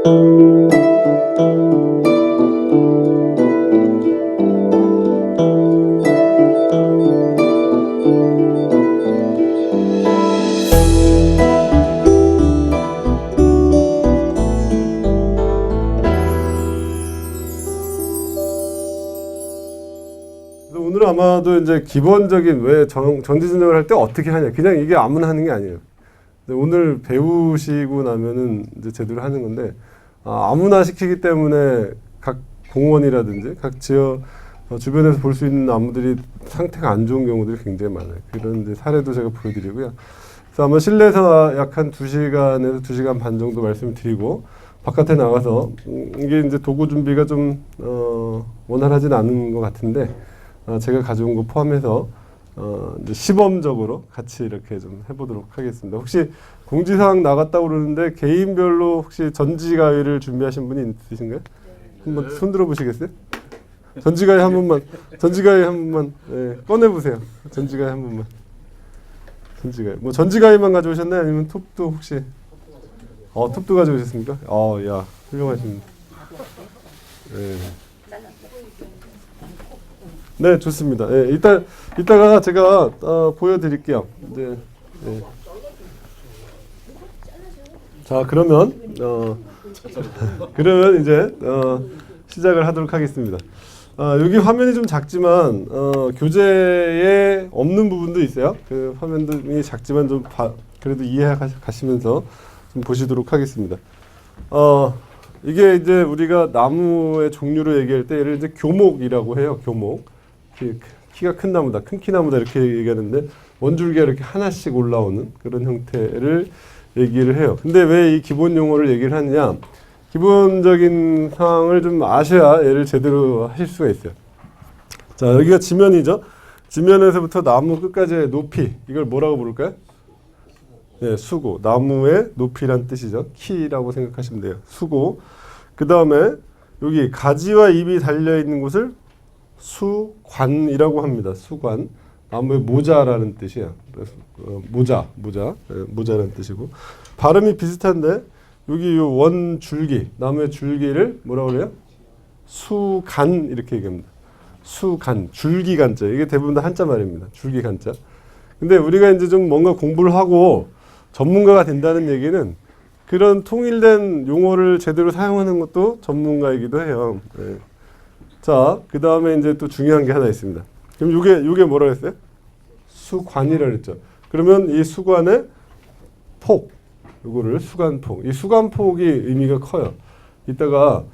오늘은 아마도 이제 기본적인 왜 전지전능을 할 때 어떻게 하냐, 그냥 이게 아무나 하는 게 아니에요. 오늘 배우시고 나면은 이제 제대로 하는 건데, 아무나 시키기 때문에 각 공원이라든지 각 지역 주변에서 볼 수 있는 나무들이 상태가 안 좋은 경우들이 굉장히 많아요. 그런 이제 사례도 제가 보여드리고요. 그래서 아마 실내에서 약 한 2시간에서 2시간 반 정도 말씀을 드리고, 바깥에 나가서 이게 이제 도구 준비가 좀 원활하진 않은 것 같은데, 제가 가져온 거 포함해서 이제 시범적으로 같이 이렇게 좀 해보도록 하겠습니다. 혹시 공지사항 나갔다고 그러는데 개인별로 혹시 전지가위를 준비하신 분이 있으신가요? 한번 손 들어보시겠어요? 전지가위 한 번만 네, 꺼내보세요. 전지가위 한 번만. 전지가위. 뭐 전지가위만 가져오셨나요? 아니면 톱도 혹시? 톱도 가져오셨습니까? 야, 훌륭하십니다. 네. 네, 좋습니다. 네, 이따가 제가 보여드릴게요. 네. 자, 그러면 이제 시작을 하도록 하겠습니다. 여기 화면이 좀 작지만 교재에 없는 부분도 있어요. 그 화면이 작지만 좀 그래도 이해하시면서 좀 보시도록 하겠습니다. 이게 이제 우리가 나무의 종류로 얘기할 때 얘를 이제 교목이라고 해요. 교목. 키가 큰 나무다, 큰 키나무다 이렇게 얘기하는데 원줄기가 이렇게 하나씩 올라오는 그런 형태를 얘기를 해요. 근데 왜 이 기본 용어를 얘기를 하느냐? 기본적인 상황을 좀 아셔야 얘를 제대로 하실 수가 있어요. 자, 여기가 지면이죠. 지면에서부터 나무 끝까지의 높이, 이걸 뭐라고 부를까요? 네, 수고. 나무의 높이란 뜻이죠. 키라고 생각하시면 돼요. 수고. 그 다음에 여기 가지와 잎이 달려있는 곳을 수관이라고 합니다. 수관. 나무의 모자라는 뜻이야. 그래서 모자라는 뜻이고. 발음이 비슷한데 여기 요 원 줄기, 나무의 줄기를 뭐라고 그래요? 수간 이렇게 얘기합니다. 수간, 줄기간자. 이게 대부분 다 한자 말입니다. 줄기간자. 근데 우리가 이제 좀 뭔가 공부를 하고 전문가가 된다는 얘기는 그런 통일된 용어를 제대로 사용하는 것도 전문가이기도 해요. 네. 자, 그 다음에 이제 또 중요한 게 하나 있습니다. 그럼 요게 뭐라고 했어요? 수관이라고 했죠. 그러면 이 수관의 폭, 요거를 수관폭. 이 수관폭이 의미가 커요. 이따가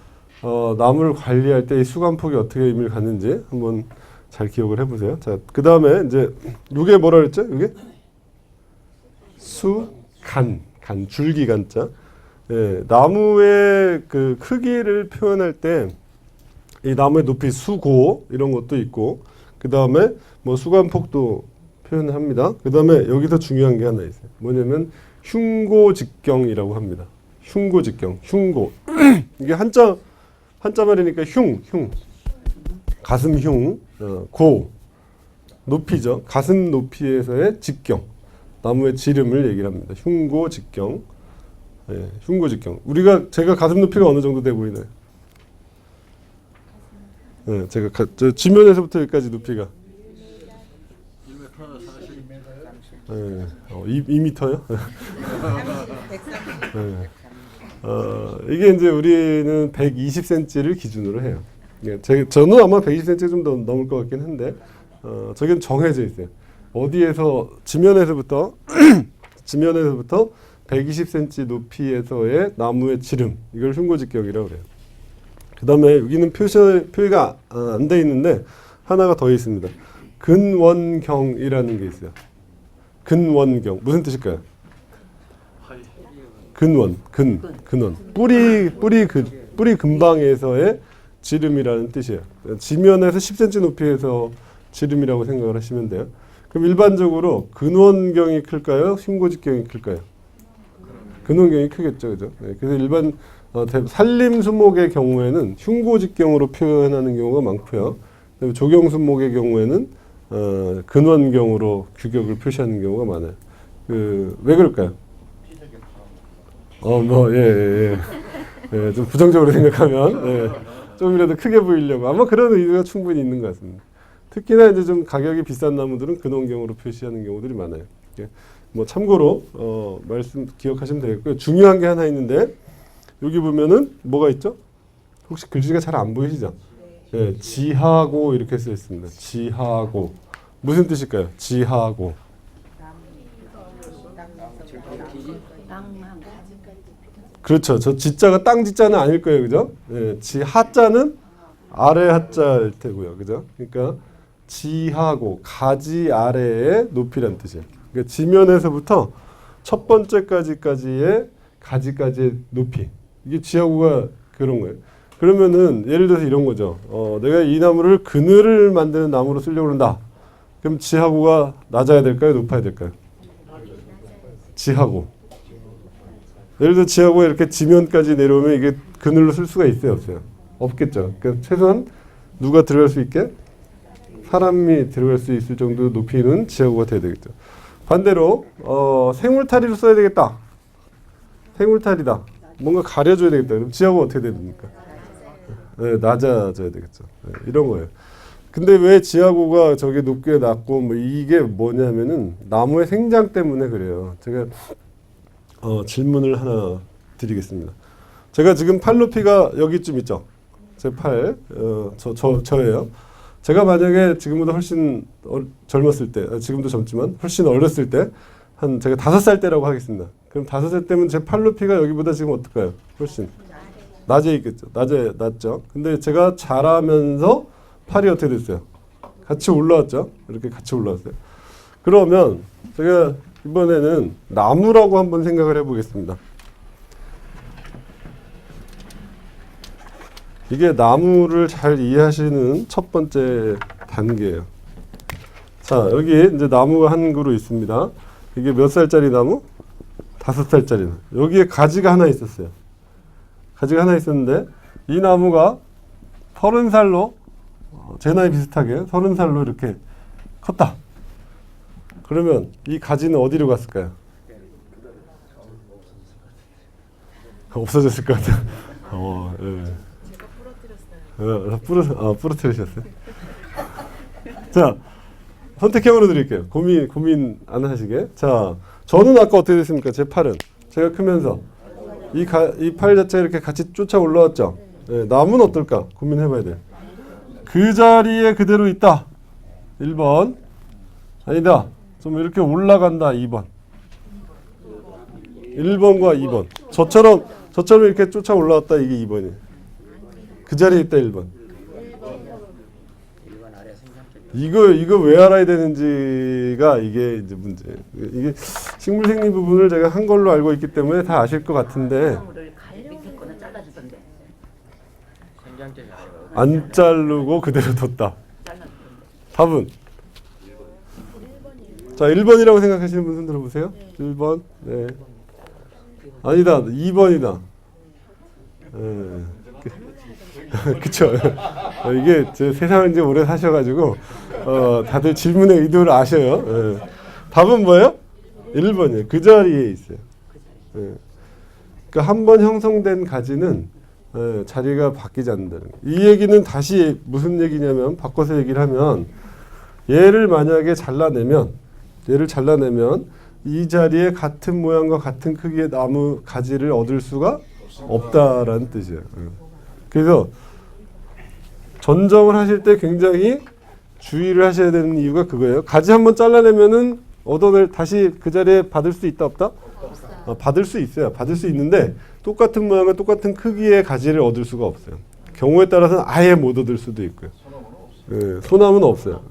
나무를 관리할 때 이 수관폭이 어떻게 의미를 갖는지 한번 잘 기억을 해보세요. 자, 그 다음에 이제 요게 뭐라 그랬죠? 요게 수간, 줄기간자. 예, 나무의 그 크기를 표현할 때 이 나무의 높이 수고 이런 것도 있고 그 다음에 뭐 수관폭도 표현합니다. 그 다음에 여기서 중요한 게 하나 있어요. 뭐냐면 흉고직경이라고 합니다. 흉고직경, 흉고. 이게 한자 말이니까 흉, 가슴 흉, 고, 높이죠. 가슴 높이에서의 직경, 나무의 지름을 얘기를 합니다. 흉고직경, 예, 흉고직경. 제가 가슴 높이가 어느 정도 돼 보이나요? 네, 제가 지면에서부터 여기까지 높이가 2m요? 네. 이게 이제 우리는 120cm를 기준으로 해요. 예, 저는 아마 120cm 좀 더 넘을 것 같긴 한데 저긴 정해져 있어요. 어디에서 지면에서부터 120cm 높이에서의 나무의 지름, 이걸 흉고직경이라고 그래요. 그 다음에 여기는 표기가 안 돼 있는데 하나가 더 있습니다. 근원경이라는 게 있어요. 근원경 무슨 뜻일까요? 근원. 뿌리 근방에서의 지름이라는 뜻이에요. 지면에서 10cm 높이에서 지름이라고 생각을 하시면 돼요. 그럼 일반적으로 근원경이 클까요? 흉고직경이 클까요? 근원경이 크겠죠, 그죠? 네, 그래서 일반 산림수목의 경우에는 흉고직경으로 표현하는 경우가 많고요. 조경수목의 경우에는 근원경으로 규격을 표시하는 경우가 많아요. 왜 그럴까요? 예. 예, 좀 부정적으로 생각하면 예, 조금이라도 크게 보이려고 아마 그런 의도가 충분히 있는 것 같습니다. 특히나 이제 좀 가격이 비싼 나무들은 근원경으로 표시하는 경우들이 많아요. 예, 뭐 참고로 말씀 기억하시면 되겠고요. 중요한 게 하나 있는데 여기 보면은 뭐가 있죠? 혹시 글씨가 잘 안 보이시죠? 예, 지하고 이렇게 써 있습니다. 지하고 무슨 뜻일까요? 지하고 그렇죠. 저 지자가 땅 지자는 아닐 거예요, 그죠? 예, 지하자는 아래 하자일 테고요, 그죠? 그러니까 지하고 가지 아래의 높이란 뜻이에요. 그러니까 지면에서부터 첫 번째까지의 가지까지의 높이. 이게 지하고가 그런 거예요. 그러면은 예를 들어서 이런 거죠. 내가 이 나무를 그늘을 만드는 나무로 쓰려고 한다. 그럼 지하고가 낮아야 될까요? 높아야 될까요? 지하고. 예를 들어 지하고가 이렇게 지면까지 내려오면 이게 그늘로 쓸 수가 있어요? 없어요? 없겠죠. 그러니까 최소한 누가 들어갈 수 있게? 사람이 들어갈 수 있을 정도 높이는 지하고가 돼야 되겠죠. 반대로 생울타리로 써야 되겠다. 생울타리다. 뭔가 가려줘야 되겠다. 그럼 지하고가 어떻게 됩니까? 네, 낮아져야 되겠죠. 네, 이런 거예요. 근데 왜 지하고가 저게 높게 낮고 뭐 이게 뭐냐면은 나무의 생장 때문에 그래요. 제가 질문을 하나 드리겠습니다. 제가 지금 팔 높이가 여기쯤 있죠. 제 팔, 저예요. 제가 만약에 지금보다 훨씬 젊었을 때, 지금도 젊지만 훨씬 어렸을 때, 한 제가 5살 때라고 하겠습니다. 그럼 5살 때면 제 팔 높이가 여기보다 지금 어떨까요? 훨씬 낮에 있겠죠. 낮죠. 근데 제가 자라면서 팔이 어떻게 됐어요? 같이 올라왔죠. 이렇게 같이 올라왔어요. 그러면 제가 이번에는 나무라고 한번 생각을 해보겠습니다. 이게 나무를 잘 이해하시는 첫 번째 단계예요. 자, 여기 이제 나무가 한 그루 있습니다. 이게 몇 살짜리 나무? 5살짜리 나무. 여기에 가지가 하나 있었어요. 가지가 하나 있었는데 이 나무가 30살로 제 나이 비슷하게 30살로 이렇게 컸다. 그러면 이 가지는 어디로 갔을까요? 없어졌을 것 같아요. 예. 부러뜨리셨어요. 자, 선택형으로 드릴게요. 고민 안 하시게. 자, 저는 아까 어떻게 됐습니까? 제 팔은 제가 크면서 이 팔 자체가 이렇게 같이 쫓아 올라왔죠. 예, 나무는 어떨까? 고민해봐야 돼요. 그 자리에 그대로 있다. 1번. 아니다. 좀 이렇게 올라간다. 2번. 1번과 2번. 저처럼 이렇게 쫓아 올라왔다. 이게 2번이에요. 그 자리에 있다. 1번. 이거 왜 알아야 되는지가 이게 이제 문제예요. 이게 식물생리 부분을 제가 한 걸로 알고 있기 때문에 다 아실 것 같은데 안 자르고 그대로 뒀다. 답은? 자, 1번이라고 생각하시는 분 손 들어보세요. 1번. 네. 아니다. 2번이다. 네. 그쵸. 이게 세상을 이제 오래 사셔가지고 다들 질문의 의도를 아셔요. 네. 답은 뭐예요? 1번이에요. 그 자리에 있어요. 네. 그러니까 한 번 형성된 가지는 자리가 바뀌지 않는다는 거예요. 이 얘기는 다시 무슨 얘기냐면 바꿔서 얘기를 하면 얘를 만약에 잘라내면 이 자리에 같은 모양과 같은 크기의 나무 가지를 얻을 수가 없다라는 뜻이에요. 그래서 전정을 하실 때 굉장히 주의를 하셔야 되는 이유가 그거예요. 가지 한번 잘라내면은 다시 그 자리에 받을 수 있다 없다? 받을 수 있어요. 받을 수 있는데 똑같은 모양과 똑같은 크기의 가지를 얻을 수가 없어요. 경우에 따라서는 아예 못 얻을 수도 있고요. 소나무는 없어요.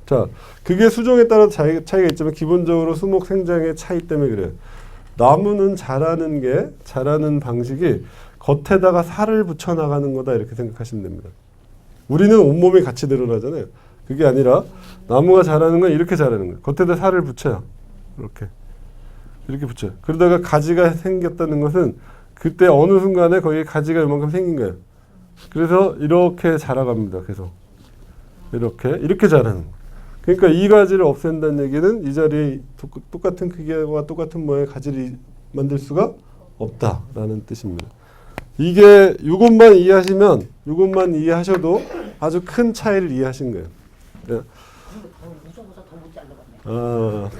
자, 그게 수종에 따라 차이가 있지만 기본적으로 수목 생장의 차이 때문에 그래요. 나무는 자라는 방식이 겉에다가 살을 붙여 나가는 거다 이렇게 생각하시면 됩니다. 우리는 온몸이 같이 드러나잖아요. 그게 아니라 나무가 자라는 건 이렇게 자라는 거예요. 겉에다 살을 붙여요. 이렇게 붙여요. 그러다가 가지가 생겼다는 것은 그때 어느 순간에 거기에 가지가 이만큼 생긴 거예요. 그래서 이렇게 자라갑니다. 계속 이렇게 자라는 거예요. 그러니까 이 가지를 없앤다는 얘기는 이 자리에 똑같은 크기와 똑같은 모양의 가지를 만들 수가 없다라는 뜻입니다. 이게 이것만 이해하셔도 아주 큰 차이를 이해하신 거예요. 예.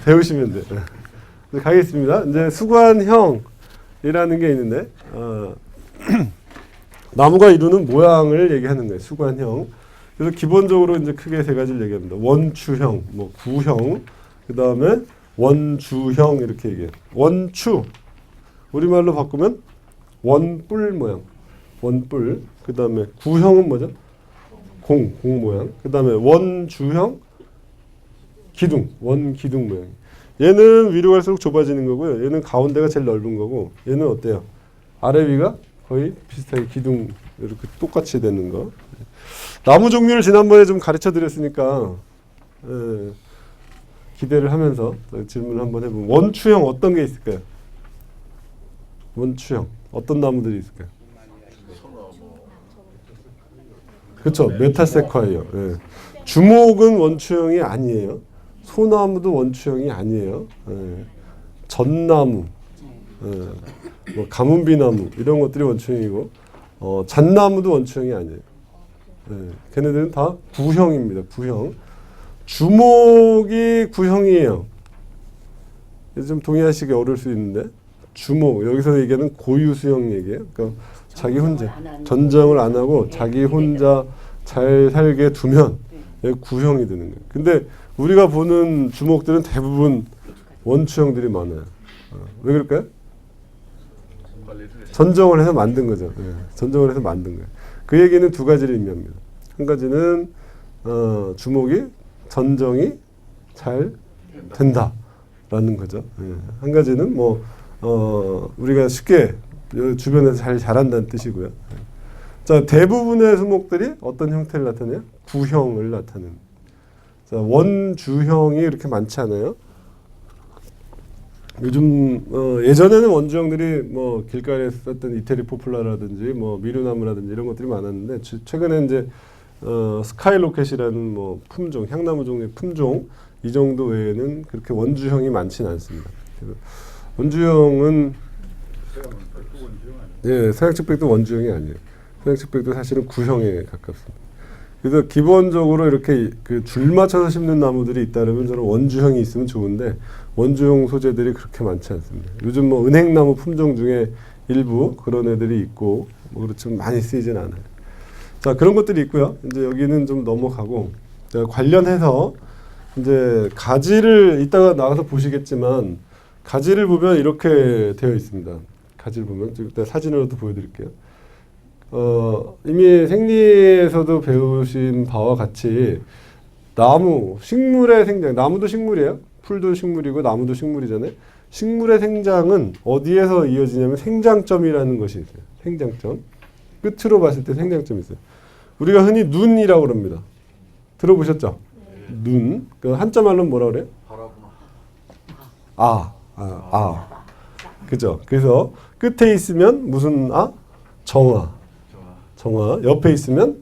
배우시면 돼요. 네, 가겠습니다. 이제 수관형이라는 게 있는데 나무가 이루는 모양을 얘기하는 거예요. 수관형. 그래서 기본적으로 이제 크게 세 가지를 얘기합니다. 원추형, 뭐 구형, 그 다음에 원주형 이렇게 얘기해요. 원추 우리말로 바꾸면 원뿔 모양, 원뿔. 그 다음에 구형은 뭐죠? 공 모양. 그 다음에 원주형, 기둥, 원기둥 모양. 얘는 위로 갈수록 좁아지는 거고요. 얘는 가운데가 제일 넓은 거고, 얘는 어때요? 아래 위가 거의 비슷하게 기둥 이렇게 똑같이 되는 거. 나무 종류를 지난번에 좀 가르쳐 드렸으니까 기대를 하면서 질문을 한번 해보면 원추형 어떤 게 있을까요? 원추형 어떤 나무들이 있을까요? 그렇죠. 메타세콰이어. 예. 주목은 원추형이 아니에요. 소나무도 원추형이 아니에요. 예. 전나무, 뭐 가문비나무 이런 것들이 원추형이고 잣나무도 원추형이 아니에요. 예. 걔네들은 다 구형입니다. 구형. 주목이 구형이에요. 좀 동의하시기 어려울 수 있는데 주목 여기서 얘기하는 고유수형 얘기예요. 그러니까 자기 혼자 전쟁을 안 하고 자기 혼자 잘 살게 두면 구형이 되는 거예요. 근데 우리가 보는 주목들은 대부분 원추형들이 많아요. 왜 그럴까요? 전정을 해서 만든 거죠. 예, 전정을 해서 만든 거예요. 그 얘기는 두 가지를 의미합니다. 한 가지는 주목이 전정이 잘 된다라는 거죠. 예. 한 가지는 뭐 우리가 쉽게 주변에서 잘 자란다는 뜻이고요. 자, 대부분의 수목들이 어떤 형태를 나타내요? 구형을 나타내는. 자, 원주형이 이렇게 많지 않아요. 요즘 예전에는 원주형들이 뭐 길가에서 썼던 이태리 포플라라든지 뭐 미루나무라든지 이런 것들이 많았는데 최근에 이제 스카이로켓이라는 뭐 품종, 향나무 종류의 품종 이 정도 외에는 그렇게 원주형이 많지는 않습니다. 그래서 원주형은 서양측백도 원주형이 아니에요. 서양측백도 사실은 구형에 가깝습니다. 그래서 기본적으로 이렇게 그 줄 맞춰서 심는 나무들이 있다면 저는 원주형이 있으면 좋은데 원주형 소재들이 그렇게 많지 않습니다. 요즘 뭐 은행나무 품종 중에 일부 그런 애들이 있고 뭐 그렇지만 많이 쓰이진 않아요. 자, 그런 것들이 있고요. 이제 여기는 좀 넘어가고 관련해서 이제 가지를 이따가 나가서 보시겠지만 가지를 보면 이렇게 되어 있습니다. 가지를 보면 일단 사진으로도 보여드릴게요. 이미 생리에서도 배우신 바와 같이 나무, 식물의 생장, 나무도 식물이에요. 풀도 식물이고 나무도 식물이잖아요. 식물의 생장은 어디에서 이어지냐면 생장점이라는 것이 있어요. 생장점. 끝으로 봤을 때 생장점이 있어요. 우리가 흔히 눈이라고 그럽니다. 들어보셨죠? 눈. 그 한자 말로는 뭐라 그래요? 그죠? 그래서 끝에 있으면 무슨 정화. 정화. 옆에 있으면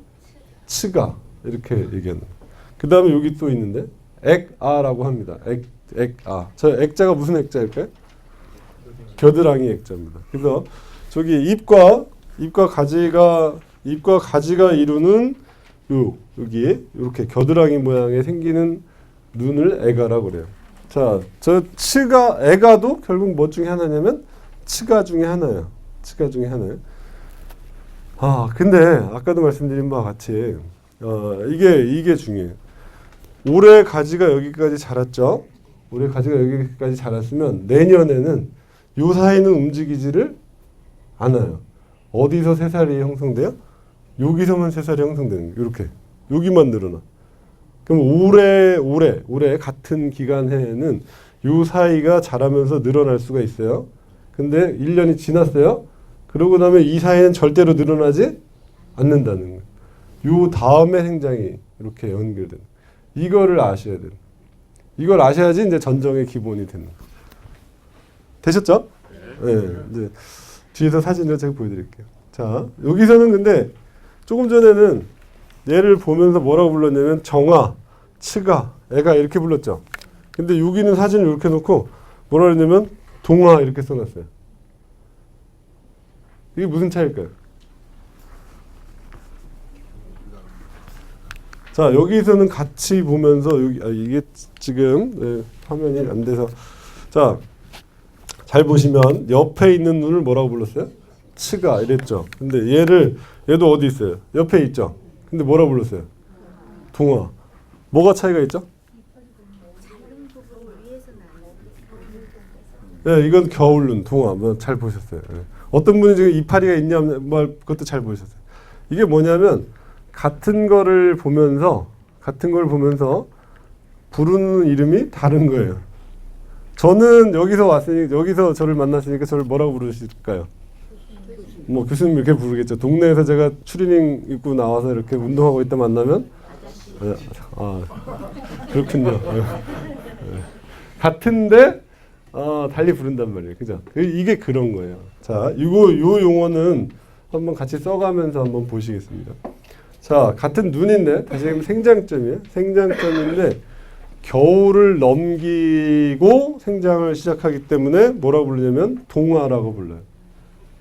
치가. 이렇게 얘기하는. 그 다음에 여기 또 있는데 액아라고 합니다. 액아. 저 액자가 무슨 액자일까요? 겨드랑이 액자입니다. 그래서 저기 잎과 가지가 이루는 여기 이렇게 겨드랑이 모양에 생기는 눈을 액아라고 그래요. 자, 저 치가 액아도 결국 뭐 중에 하나냐면 치가 중에 하나예요. 치가 중에 하나예요. 근데 아까도 말씀드린 바와 같이 이게 중요해요. 올해 가지가 여기까지 자랐죠. 올해 가지가 여기까지 자랐으면 내년에는 요 사이는 움직이지를 않아요. 어디서 새살이 형성돼요? 여기서만 새살이 형성되는 거예요. 이렇게 여기만 늘어나. 그럼 올해 같은 기간 해에는 요 사이가 자라면서 늘어날 수가 있어요. 근데 1년이 지났어요. 그러고 나면 이 사이는 절대로 늘어나지 않는다는 거예요. 요 다음에 생장이 이렇게 연결되는. 이거를 아셔야 돼요. 이걸 아셔야지 이제 전정의 기본이 되는 거예요. 되셨죠? 네. 이제 뒤에서 사진을 제가 보여드릴게요. 자, 여기서는 근데 조금 전에는 얘를 보면서 뭐라고 불렀냐면 정화, 치가, 애가 이렇게 불렀죠. 근데 여기는 사진을 이렇게 놓고 뭐라 그랬냐면 동화 이렇게 써놨어요. 이게 무슨 차이일까요? 자, 여기서는 같이 보면서 이게 지금 화면이 안 돼서 자, 잘 보시면 옆에 있는 눈을 뭐라고 불렀어요? 치가 이랬죠. 근데 얘도 어디 있어요? 옆에 있죠. 근데 뭐라고 불렀어요? 동화. 뭐가 차이가 있죠? 네, 이건 겨울눈, 동화. 뭐 잘 보셨어요. 네. 어떤 분이 지금 이파리가 있냐, 뭐 그것도 잘 보셨어요. 이게 뭐냐면 같은 걸 보면서 부르는 이름이 다른 거예요. 저는 여기서 저를 만났으니까 저를 뭐라고 부르실까요? 뭐 교수님 이렇게 부르겠죠. 동네에서 제가 추리닝 입고 나와서 이렇게 운동하고 있다 만나면 그렇군요. 같은데 달리 부른단 말이에요. 그죠? 이게 그런 거예요. 자, 요 용어는 한번 같이 써가면서 한번 보시겠습니다. 자, 같은 눈인데 다시 생장점이에요. 생장점인데 겨울을 넘기고 생장을 시작하기 때문에 뭐라고 부르냐면 동화라고 불러요.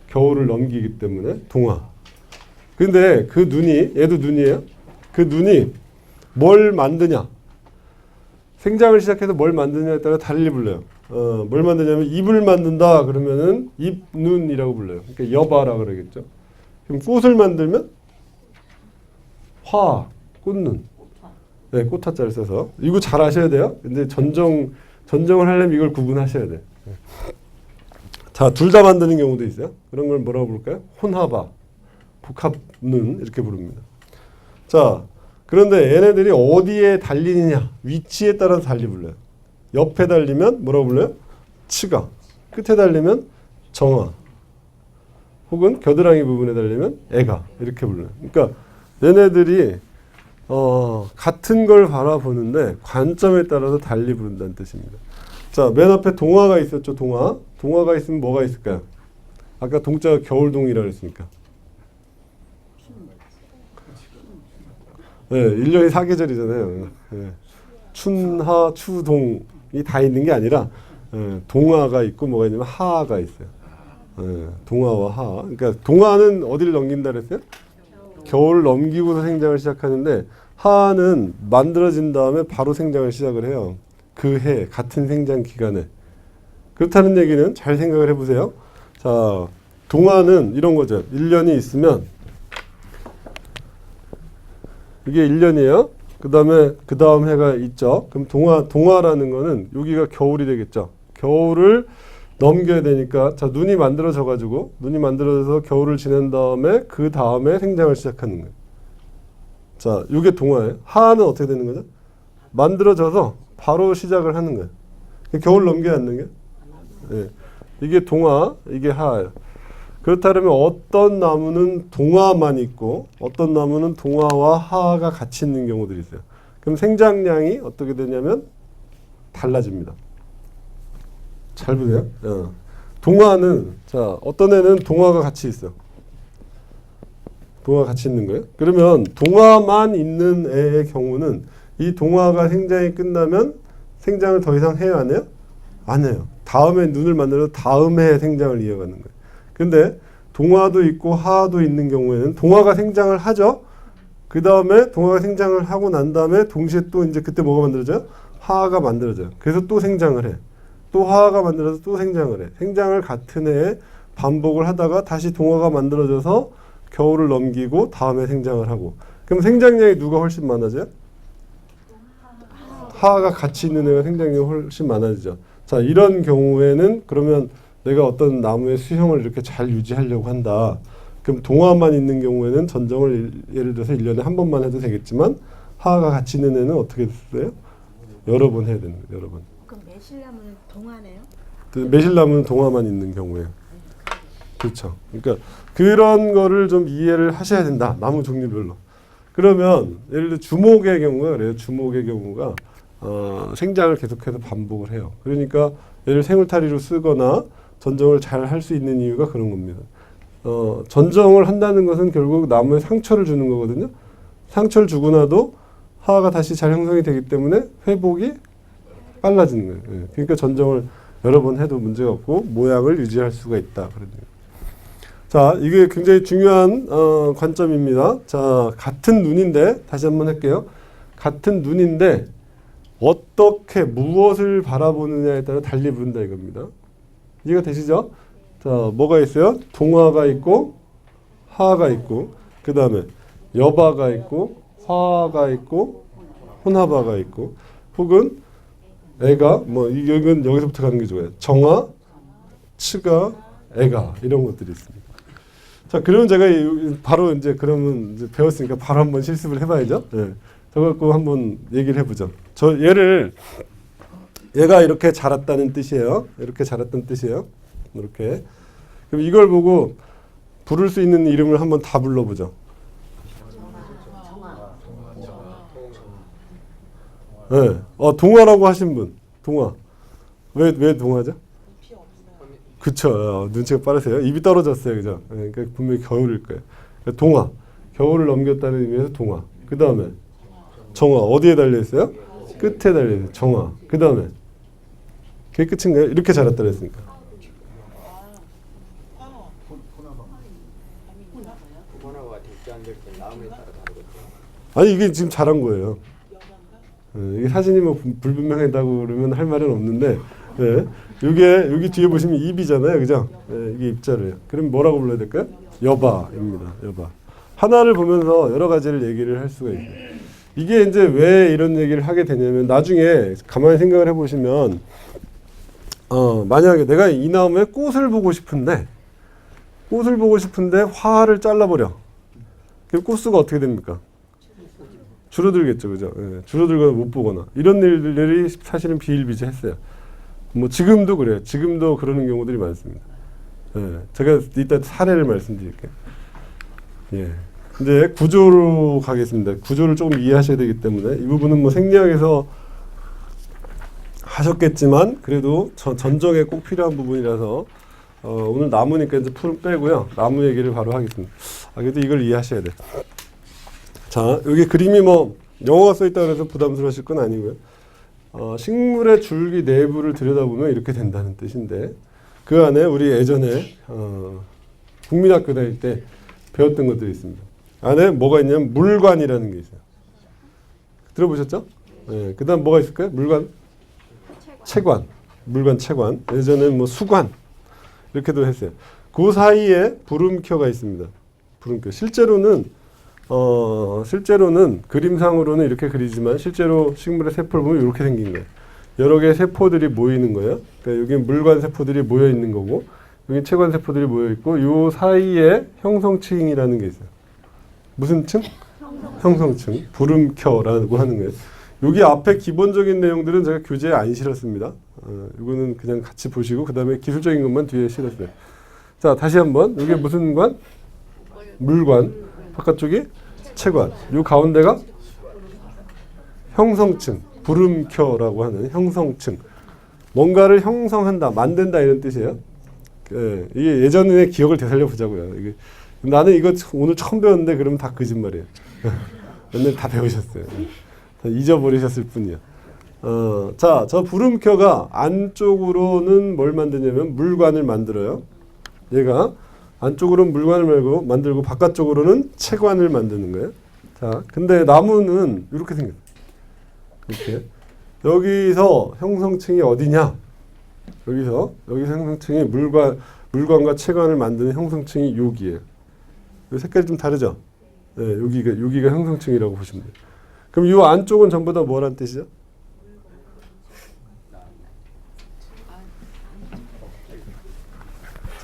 겨울을 넘기기 때문에 동화. 근데 그 눈이, 얘도 눈이에요. 그 눈이 뭘 만드냐? 생장을 시작해서 뭘 만드냐에 따라 달리 불러요. 뭘 만드냐면 잎을 만든다 그러면은 잎눈이라고 불러요. 그러니까 여바라 그러겠죠. 그럼 꽃을 만들면 꽃눈. 네, 꽃화자를 써서. 이거 잘 아셔야 돼요. 근데 전정을 하려면 이걸 구분하셔야 돼요. 자, 둘 다 만드는 경우도 있어요. 그런 걸 뭐라고 부를까요? 혼합아, 복합눈 이렇게 부릅니다. 자, 그런데 얘네들이 어디에 달리느냐, 위치에 따라서 달리 불러요. 옆에 달리면 뭐라고 불러요? 치가. 끝에 달리면 정화. 혹은 겨드랑이 부분에 달리면 애가. 이렇게 불러요. 그러니까 얘네들이 같은 걸 바라보는데 관점에 따라서 달리 부른다는 뜻입니다. 자, 맨 앞에 동화가 있었죠. 동화가 있으면 뭐가 있을까요? 아까 동자가 겨울동이라고 했으니까. 네, 1년이 4계절이잖아요. 네. 춘하, 추동이 다 있는 게 아니라 동화가 있고 뭐가 있냐면 하가 있어요. 동화와 하. 그러니까 동화는 어디를 넘긴다 그랬어요? 겨울을 넘기고서 생장을 시작하는데 하는 만들어진 다음에 바로 생장을 시작을 해요. 그 해 같은 생장 기간에. 그렇다는 얘기는 잘 생각을 해보세요. 자, 동화는 이런 거죠. 1년이 있으면 이게 1년이에요. 그 다음 해가 있죠. 그럼 동화라는 거는 여기가 겨울이 되겠죠. 겨울을 넘겨야 되니까 자, 눈이 만들어져서 겨울을 지낸 다음에 그 다음에 생장을 시작하는 거예요. 자, 이게 동화예요. 하는 어떻게 되는 거죠? 만들어져서 바로 시작을 하는 거예요. 겨울 넘겨야 하는 게. 네. 이게 동화, 이게 하예요. 그렇다면 어떤 나무는 동화만 있고 어떤 나무는 동화와 하가 같이 있는 경우들이 있어요. 그럼 생장량이 어떻게 되냐면 달라집니다. 잘 보세요. 동화는 자, 어떤 애는 동화가 같이 있어. 동화가 같이 있는 거예요. 그러면 동화만 있는 애의 경우는 이 동화가 생장이 끝나면 생장을 더 이상 해요, 안 해요? 안 해요. 다음에 눈을 만들어서 다음 해에 생장을 이어가는 거예요. 근데 동화도 있고 하도 있는 경우에는 동화가 생장을 하죠. 그 다음에 동화가 생장을 하고 난 다음에 동시에 또 이제 그때 뭐가 만들어져요? 하가 만들어져요. 그래서 또 생장을 해. 또 하가 만들어서 또 생장을 해. 생장을 같은 해에 반복을 하다가 다시 동화가 만들어져서 겨울을 넘기고 다음에 생장을 하고. 그럼 생장량이 누가 훨씬 많아져요? 하가 같이 있는 애가 생장량이 훨씬 많아지죠. 자, 이런 경우에는 그러면 내가 어떤 나무의 수형을 이렇게 잘 유지하려고 한다. 그럼 동화만 있는 경우에는 전정을 예를 들어서 1년에 한 번만 해도 되겠지만 하가 같이 있는 애는 어떻게 됐어요? 여러 번 해야 되는 거예요. 여러 번. 그럼 매실나무는 동화네요? 매실나무는 동화만 있는 경우에요. 그렇죠. 그러니까 그런 거를 좀 이해를 하셔야 된다. 나무 종류별로. 그러면 예를 들어 주목의 경우가 그래요. 주목의 경우가 생장을 계속해서 반복을 해요. 그러니까 얘를 생울타리로 쓰거나 전정을 잘 할 수 있는 이유가 그런 겁니다. 전정을 한다는 것은 결국 나무에 상처를 주는 거거든요. 상처를 주고 나도 하가 다시 잘 형성이 되기 때문에 회복이 빨라지는 거예요. 예. 그러니까 전정을 여러 번 해도 문제가 없고 모양을 유지할 수가 있다. 자, 이게 굉장히 중요한 관점입니다. 자, 같은 눈인데 다시 한번 할게요. 같은 눈인데 어떻게 무엇을 바라보느냐에 따라 달리 부른다 이겁니다. 이해가 되시죠? 자, 뭐가 있어요? 동화가 있고 하가 있고 그 다음에 여바가 있고 화가 있고 혼화바가 있고 혹은 애가 뭐 이건 여기서부터 가는 게 좋아요. 정화, 치가, 애가 이런 것들이 있습니다. 자, 그러면 제가 바로 이제 그러면 이제 배웠으니까 바로 한번 실습을 해봐야죠. 예. 저거 갖고 한번 얘기를 해보죠. 얘가 이렇게 자랐다는 뜻이에요. 이렇게 자랐다는 뜻이에요. 이렇게. 그럼 이걸 보고 부를 수 있는 이름을 한번 다 불러보죠. 네. 동화라고 하신 분. 동화. 왜 동화죠? 그쵸. 눈치가 빠르세요. 입이 떨어졌어요. 그죠? 네, 그러니까 분명히 겨울일 거예요. 그러니까 동화. 겨울을 넘겼다는 의미에서 동화. 그 다음에 정화. 어디에 달려있어요? 끝에 달려있어요. 정화. 그 다음에 그게 끝인가요? 이렇게 자랐다 그랬으니까. 아니 이게 지금 자란 거예요. 이게 사진이 뭐 불분명하다고 그러면 할 말은 없는데, 네. 여기 뒤에 보시면 입이잖아요, 그죠? 네, 이게 입자래요. 그럼 뭐라고 불러야 될까요? 여바입니다. 여바. 하나를 보면서 여러 가지를 얘기를 할 수가 있어요. 이게 이제 왜 이런 얘기를 하게 되냐면 나중에 가만히 생각을 해보시면, 만약에 내가 이 나무에 꽃을 보고 싶은데 화를 잘라버려. 그럼 꽃수가 어떻게 됩니까? 줄어들겠죠, 그죠? 예, 줄어들거나 못 보거나 이런 일들이 사실은 비일비재했어요. 뭐 지금도 그래요. 지금도 그러는 경우들이 많습니다. 예, 제가 이따 사례를 말씀드릴게요. 예, 이제 구조로 가겠습니다. 구조를 조금 이해하셔야 되기 때문에 이 부분은 뭐 생리학에서 하셨겠지만 그래도 전정에 꼭 필요한 부분이라서 오늘 나무니까 이제 풀 빼고요. 나무 얘기를 바로 하겠습니다. 그래도 이걸 이해하셔야 돼요. 자, 여기 그림이 뭐 영어가 써있다고 해서 부담스러우실 건 아니고요. 식물의 줄기 내부를 들여다보면 이렇게 된다는 뜻인데 그 안에 우리 예전에 국민학교 다닐 때 배웠던 것들이 있습니다. 안에 뭐가 있냐면 물관이라는 게 있어요. 들어보셨죠? 네, 그 다음 뭐가 있을까요? 물관? 채관. 물관, 채관. 예전에는 뭐 수관 이렇게도 했어요. 그 사이에 부름켜가 있습니다. 부름켜. 실제로는 그림상으로는 이렇게 그리지만 실제로 식물의 세포를 보면 이렇게 생긴 거예요. 여러 개의 세포들이 모이는 거예요. 그러니까 여기 물관 세포들이 모여 있는 거고 여기 채관 세포들이 모여 있고 이 사이에 형성층이라는 게 있어요. 무슨 층? 형성층. 부름켜라고 하는 거예요. 여기 앞에 기본적인 내용들은 제가 교재에 안 실었습니다. 이거는 그냥 같이 보시고 그 다음에 기술적인 것만 뒤에 실었어요. 자, 다시 한번 여기 무슨 관? 물관. 바깥쪽이 채관. 요 가운데가 형성층. 부름켜라고 하는 형성층. 뭔가를 형성한다, 만든다 이런 뜻이에요. 예, 이게 예전에 기억을 되살려 보자고요. 이게 나는 이거 오늘 처음 배웠는데 그러면 다 거짓말이에요. 옛날에 다 배우셨어요. 다 잊어버리셨을 뿐이야. 자, 저 부름켜가 안쪽으로는 뭘 만드냐면 물관을 만들어요. 얘가 안쪽으로는 물관을 만들고 바깥쪽으로는 채관을 만드는 거예요. 자, 근데 나무는 이렇게 생겼어요. 이렇게. 여기서 형성층이 어디냐? 여기서 형성층이 물관과 채관을 만드는 형성층이 여기예요. 이 색깔이 좀 다르죠? 네, 여기가 형성층이라고 보시면 돼요. 그럼 이 안쪽은 전부 다 뭐란 뜻이죠?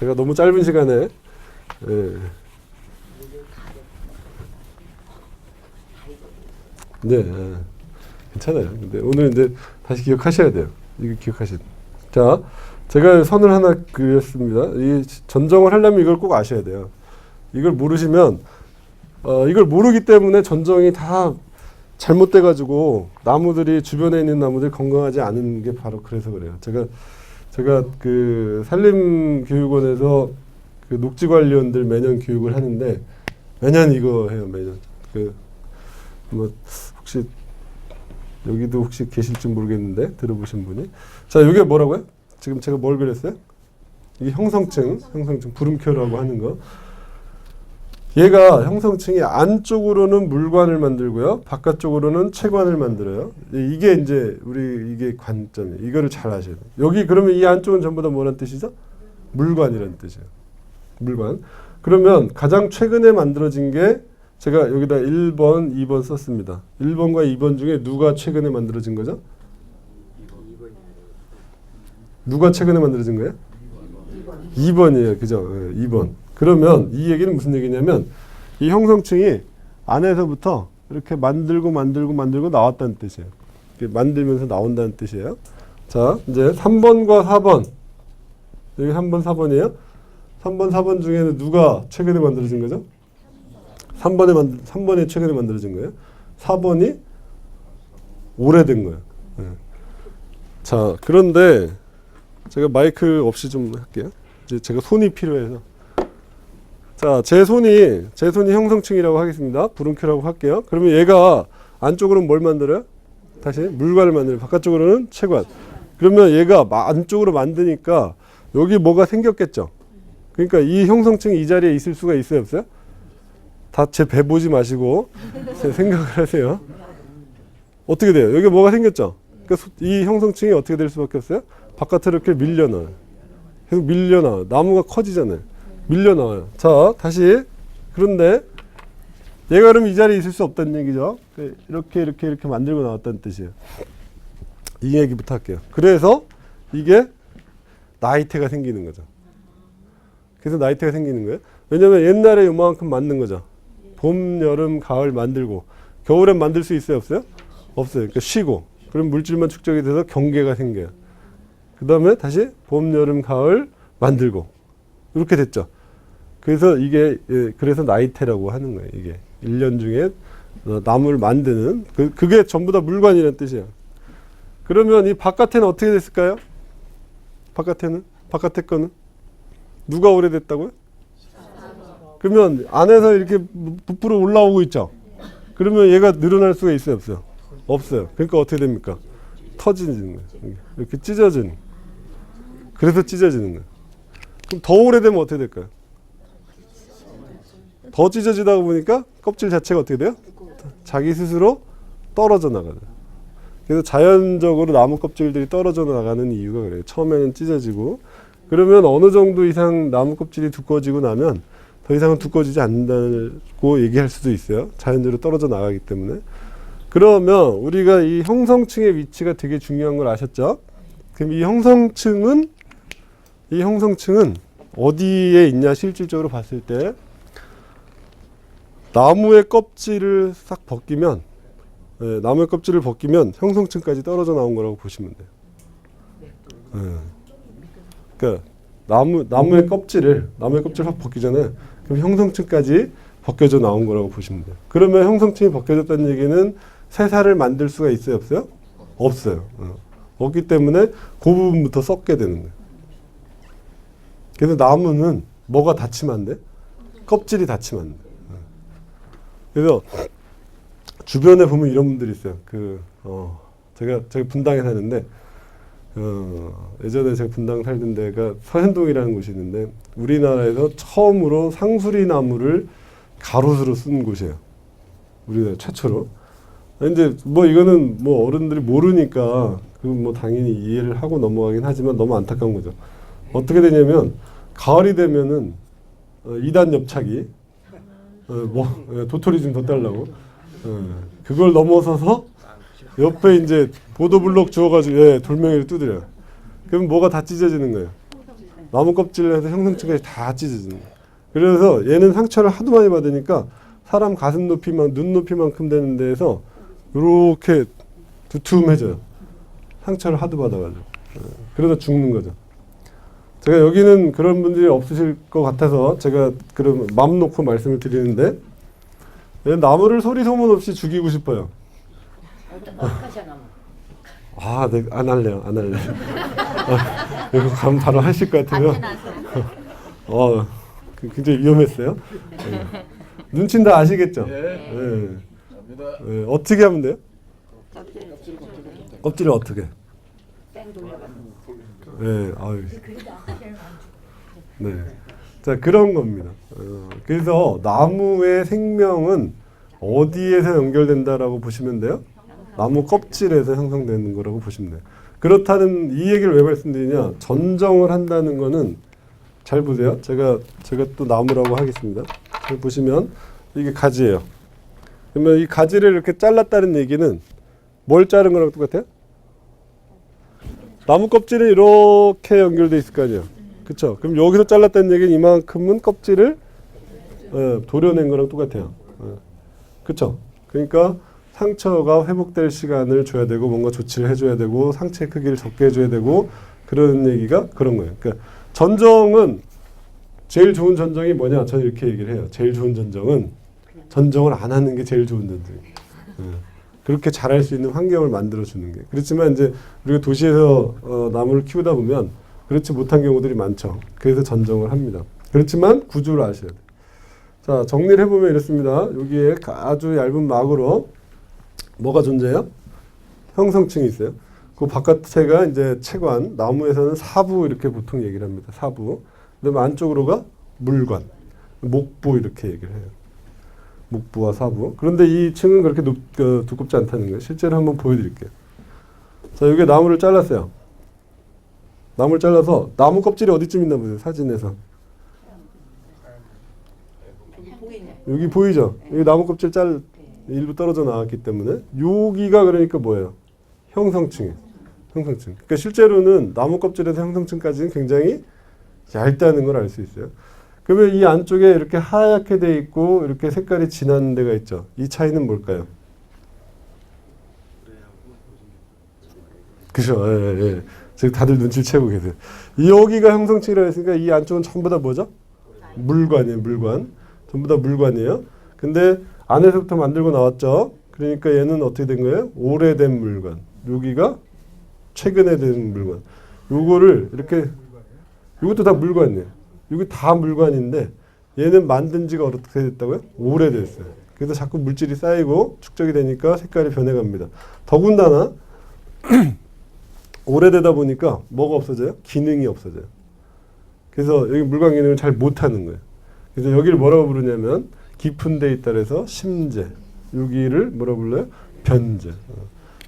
제가 너무 짧은 시간에 네, 괜찮아요. 근데 오늘 이제 다시 기억하셔야 돼요. 이거 기억하셔야 돼요. 자, 제가 선을 하나 그렸습니다. 이 전정을 하려면 이걸 꼭 아셔야 돼요. 이걸 모르시면 이걸 모르기 때문에 전정이 다 잘못돼가지고 나무들이 주변에 있는 나무들이 건강하지 않은 게 바로 그래서 그래요. 제가 그 산림교육원에서 그 녹지관리원들 매년 교육을 하는데 매년 이거 해요. 매년 그 뭐 혹시 여기도 혹시 계실지 모르겠는데 들어보신 분이 자 이게 뭐라고요? 지금 제가 뭘 그렸어요? 이게 형성층 부름켜라고 하는 거. 얘가 형성층이 안쪽으로는 물관을 만들고요, 바깥쪽으로는 체관을 만들어요. 이게 이제 이게 관점이에요. 이거를 잘 아셔야 돼요. 여기 그러면 이 안쪽은 전부 다 뭐란 뜻이죠? 물관이란 뜻이에요. 물관. 그러면 가장 최근에 만들어진 게 제가 여기다 1번, 2번 썼습니다. 1번과 2번 중에 누가 최근에 만들어진 거죠? 누가 최근에 만들어진 거예요? 2번이에요. 그죠? 네, 2번. 그러면 이 얘기는 무슨 얘기냐면 이 형성층이 안에서부터 이렇게 만들고 나왔다는 뜻이에요. 이렇게 만들면서 나온다는 뜻이에요. 자, 이제 3번과 4번. 여기 3번, 4번이에요. 3번, 4번 중에는 누가 최근에 만들어진 거죠? 3번에 최근에 만들어진 거예요. 4번이 오래된 거예요. 네. 자, 그런데 제가 마이크 없이 좀 할게요. 이제 제가 손이 필요해서. 자, 제 손이 형성층이라고 하겠습니다. 부름큐라고 할게요. 그러면 얘가 안쪽으로는 뭘 만들어요? 다시 물관을 만들어요. 바깥쪽으로는 체관. 그러면 얘가 안쪽으로 만드니까 여기 뭐가 생겼겠죠? 그러니까 이 형성층이 이 자리에 있을 수가 있어요, 없어요? 다 제 배 보지 마시고 제 생각을 하세요. 어떻게 돼요? 여기 뭐가 생겼죠? 그러니까 이 형성층이 어떻게 될 수밖에 없어요? 바깥으로 이렇게 밀려나와요. 계속 밀려나와요. 나무가 커지잖아요. 밀려나와요. 자, 다시. 그런데 얘가 그럼 이 자리에 있을 수 없다는 얘기죠. 이렇게 만들고 나왔다는 뜻이에요. 이 얘기부터 할게요. 그래서 이게 나이테가 생기는 거죠. 그래서 나이테가 생기는 거예요. 왜냐면 옛날에 요만큼 만든 거죠. 봄, 여름, 가을 만들고 겨울엔 만들 수 있어요, 없어요? 없어요. 그러니까 쉬고 그럼 물질만 축적이 돼서 경계가 생겨요. 그 다음에 다시 봄, 여름, 가을 만들고 이렇게 됐죠. 그래서 이게 그래서 나이테라고 하는 거예요. 이게 1년 중에 나무를 만드는 그게 전부 다 물관이라는 뜻이에요. 그러면 이 바깥에는 어떻게 됐을까요? 바깥에 거는 누가 오래됐다고요? 그러면 안에서 이렇게 부풀어 올라오고 있죠. 그러면 얘가 늘어날 수가 있어요, 없어요? 없어요. 그러니까 어떻게 됩니까? 터지는 거예요. 이렇게 찢어지는. 그래서 찢어지는 거예요. 그럼 더 오래되면 어떻게 될까요? 더 찢어지다 보니까 껍질 자체가 어떻게 돼요? 자기 스스로 떨어져 나가요. 그래서 자연적으로 나무 껍질들이 떨어져 나가는 이유가 그래요. 처음에는 찢어지고 그러면 어느 정도 이상 나무 껍질이 두꺼워지고 나면 더 이상은 두꺼워지지 않는다고 얘기할 수도 있어요. 자연적으로 떨어져 나가기 때문에. 그러면 우리가 이 형성층의 위치가 되게 중요한 걸 아셨죠? 그럼 이 형성층은 어디에 있냐 실질적으로 봤을 때 나무의 껍질을 싹 벗기면 나무의 껍질을 벗기면 형성층까지 떨어져 나온 거라고 보시면 돼요. 그러니까 나무의 껍질을 확 벗기잖아요. 그럼 형성층까지 벗겨져 나온 거라고 보시면 돼요. 그러면 형성층이 벗겨졌다는 얘기는 새살을 만들 수가 있어요, 없어요? 없어요. 없기 때문에 그 부분부터 썩게 되는 거예요. 그래서 나무는 뭐가 닫히면 안 돼? 껍질이 닫히면 안 돼. 그래서 주변에 보면 이런 분들이 있어요. 제가 분당에 사는데 예전에 제가 분당 살던 데가 서현동이라는 곳이 있는데 우리나라에서 처음으로 상수리 나무를 가로수로 쓴 곳이에요. 우리나라 최초로. 이제 뭐 이거는 뭐 어른들이 모르니까 그 뭐 당연히 이해를 하고 넘어가긴 하지만 너무 안타까운 거죠. 어떻게 되냐면 가을이 되면은 2단 옆차기 도토리 좀 더 달라고 그걸 넘어서서 옆에 이제 보도블록 주워가지고 돌멩이를 두드려요. 그럼 뭐가 다 찢어지는 거예요. 나무 껍질에서 형성층까지 다 찢어지는 거예요. 그래서 얘는 상처를 하도 많이 받으니까 사람 가슴 높이만 눈 높이만큼 되는 데에서 이렇게 두툼해져요. 상처를 하도 받아가지고. 그래서 죽는 거죠. 제가 여기는 그런 분들이 없으실 것 같아서 제가 그럼 맘 놓고 말씀을 드리는데 나무를 소리 소문 없이 죽이고 싶어요. 네, 안 할래요. 이거 가면 바로 하실 것 같아요. 굉장히 위험했어요. 눈치는 다 아시겠죠? 어떻게 하면 돼요? 껍질을 어떻게? 네. 자, 그런 겁니다. 그래서 나무의 생명은 어디에서 연결된다라고 보시면 돼요? 나무 껍질에서 형성되는 거라고 보시면 돼요. 그렇다는 이 얘기를 왜 말씀드리냐? 전정을 한다는 거는 잘 보세요. 제가 또 나무라고 하겠습니다. 잘 보시면 이게 가지예요. 그러면 이 가지를 이렇게 잘랐다는 얘기는 뭘 자른 거랑 똑같아요? 나무 껍질은 이렇게 연결돼 있을 거 아니에요. 그렇죠? 그럼 여기서 잘랐다는 얘기는 이만큼은 껍질을 도려낸 거랑 똑같아요. 그렇죠? 그러니까 상처가 회복될 시간을 줘야 되고 뭔가 조치를 해줘야 되고 상처 크기를 적게 해줘야 되고 그런 얘기가 그런 거예요. 그러니까 전정은 제일 좋은 전정이 뭐냐? 저는 이렇게 얘기를 해요. 제일 좋은 전정은 전정을 안 하는 게 제일 좋은 전정이에요. 그렇게 잘할 수 있는 환경을 만들어주는 게. 그렇지만 이제 우리가 도시에서 나무를 키우다 보면 그렇지 못한 경우들이 많죠. 그래서 전정을 합니다. 그렇지만 구조를 아셔야 돼요. 자, 정리를 해보면 이렇습니다. 여기에 아주 얇은 막으로 뭐가 존재해요? 형성층이 있어요. 그 바깥에가 이제 채관, 나무에서는 사부 이렇게 보통 얘기를 합니다. 사부. 그다음에 안쪽으로가 물관, 목부 이렇게 얘기를 해요. 목부와 사부. 그런데 이 층은 그렇게 두껍지 않다는 거예요. 실제로 한번 보여드릴게요. 자, 여기 나무를 잘랐어요. 나무를 잘라서 나무 껍질이 어디쯤 있나 보세요. 사진에서. 여기 보이죠? 여기 나무 껍질 일부 떨어져 나왔기 때문에 여기가 그러니까 뭐예요? 형성층이에요. 형성층. 그러니까 실제로는 나무 껍질에서 형성층까지는 굉장히 얇다는 걸 알 수 있어요. 그러면 이 안쪽에 이렇게 하얗게 돼 있고 이렇게 색깔이 진한 데가 있죠. 이 차이는 뭘까요? 그죠? 예, 예. 지금 다들 눈치를 채고 계세요. 여기가 형성층이라고 했으니까 이 안쪽은 전부 다 뭐죠? 물관이에요. 물관. 전부 다 물관이에요. 근데 안에서부터 만들고 나왔죠. 그러니까 얘는 어떻게 된 거예요? 오래된 물관. 여기가 최근에 된 물관. 요거를 이렇게 이것도 다 물관이에요. 이거 다 물관인데 얘는 만든 지가 어떻게 됐다고요? 오래됐어요. 그래서 자꾸 물질이 쌓이고 축적이 되니까 색깔이 변해갑니다. 더군다나 오래되다 보니까 뭐가 없어져요? 기능이 없어져요. 그래서 여기 물관 기능을 잘 못하는 거예요. 그래서 여기를 뭐라고 부르냐면 깊은 데 있다 그래서 심재. 여기를 뭐라고 불러요? 변재.